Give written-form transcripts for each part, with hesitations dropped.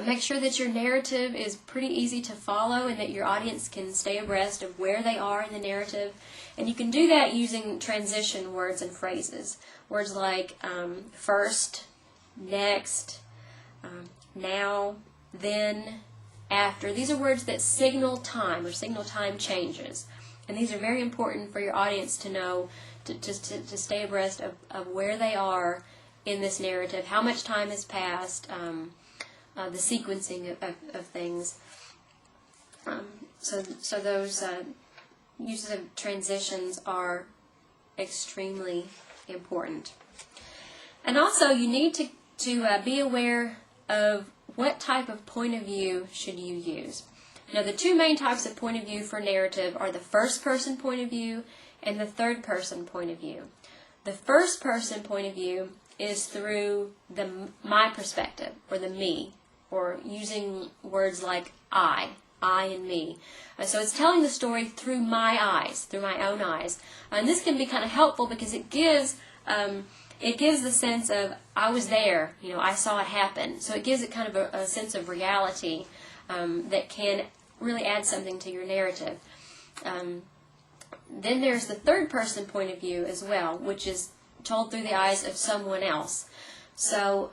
Make sure that your narrative is pretty easy to follow and that your audience can stay abreast of where they are in the narrative. And you can do that using transition words and phrases. Words like first, next, now, then, after. These are words that signal time or signal time changes. And these are very important for your audience to know, to stay abreast of where they are in this narrative, how much time has passed, the sequencing of things. So those uses of transitions are extremely important. And also you need to be aware of what type of point of view should you use. Now the two main types of point of view for narrative are the first person point of view and the third person point of view. The first person point of view is through my perspective, or the me, or using words like I and me. So it's telling the story through my eyes, through my own eyes. And this can be kind of helpful because it gives the sense of I was there, I saw it happen. So it gives it kind of a sense of reality that can really add something to your narrative. Then there's the third person point of view as well, which is told through the eyes of someone else. So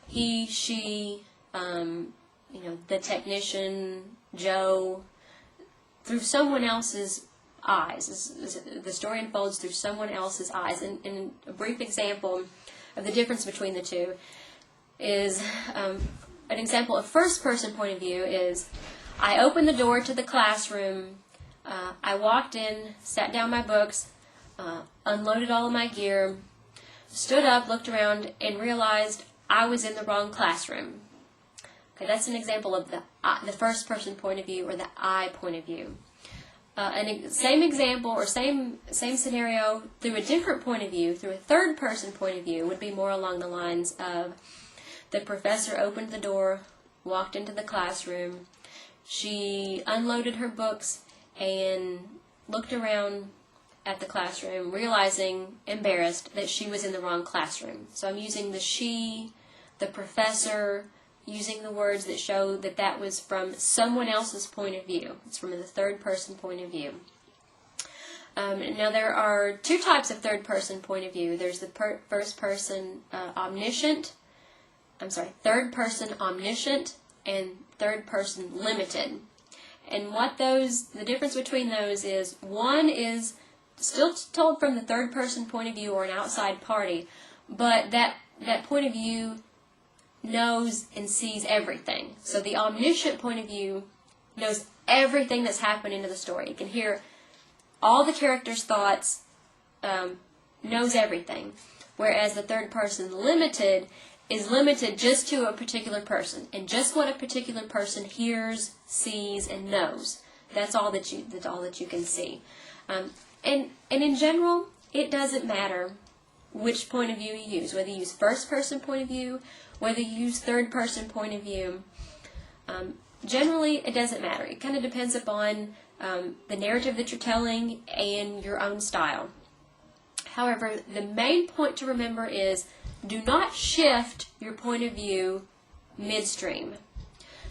he, she, the technician, Joe, through someone else's eyes. The story unfolds through someone else's eyes. And a brief example of the difference between the two is an example of first person point of view is I opened the door to the classroom, I walked in, sat down my books, unloaded all of my gear, stood up, looked around, and realized I was in the wrong classroom. Okay, that's an example of the first person point of view or the I point of view. Same example or same scenario through a different point of view, through a third person point of view, would be more along the lines of the professor opened the door, walked into the classroom, she unloaded her books and looked around at the classroom, realizing, embarrassed, that she was in the wrong classroom. So I'm using the she, the professor, using the words that show that that was from someone else's point of view. It's from the third person point of view. Now there are two types of third person point of view. There's the third person omniscient, and third person limited. And the difference between those is one is still told from the third person point of view or an outside party, but that point of view knows and sees everything. So the omniscient point of view knows everything that's happening to the story. It can hear all the characters' thoughts, knows everything. Whereas the third person limited is limited just to a particular person and just what a particular person hears, sees, and knows. That's all that you can see. And in general, it doesn't matter which point of view you use, whether you use first person point of view, whether you use third person point of view. Generally, it doesn't matter. It kind of depends upon the narrative that you're telling and your own style. However, the main point to remember is do not shift your point of view midstream.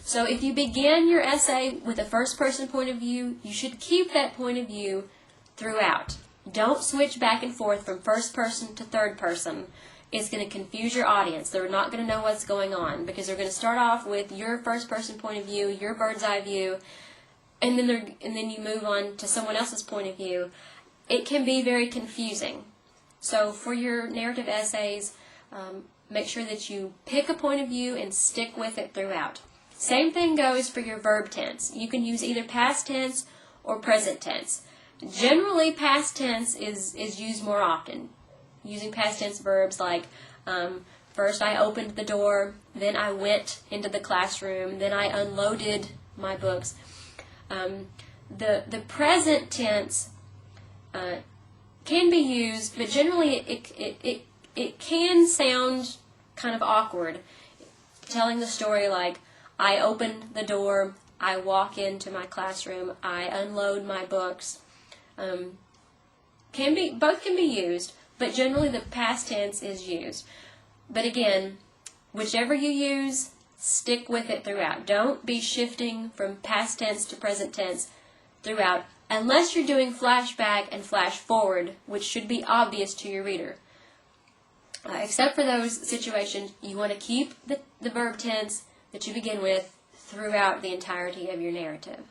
So if you begin your essay with a first person point of view, you should keep that point of view throughout. Don't switch back and forth from first person to third person. It's going to confuse your audience. They're not going to know what's going on because they're going to start off with your first person point of view, your bird's eye view, and then you move on to someone else's point of view. It can be very confusing. So for your narrative essays, make sure that you pick a point of view and stick with it throughout. Same thing goes for your verb tense. You can use either past tense or present tense. Generally, past tense is used more often. Using past tense verbs like first I opened the door, then I went into the classroom, then I unloaded my books. The present tense can be used, but generally it can sound kind of awkward. Telling the story like I opened the door, I walk into my classroom, I unload my books. Both can be used, but generally the past tense is used. But again, whichever you use, stick with it throughout. Don't be shifting from past tense to present tense throughout, unless you're doing flashback and flash forward, which should be obvious to your reader. Except for those situations, you want to keep the verb tense that you begin with throughout the entirety of your narrative.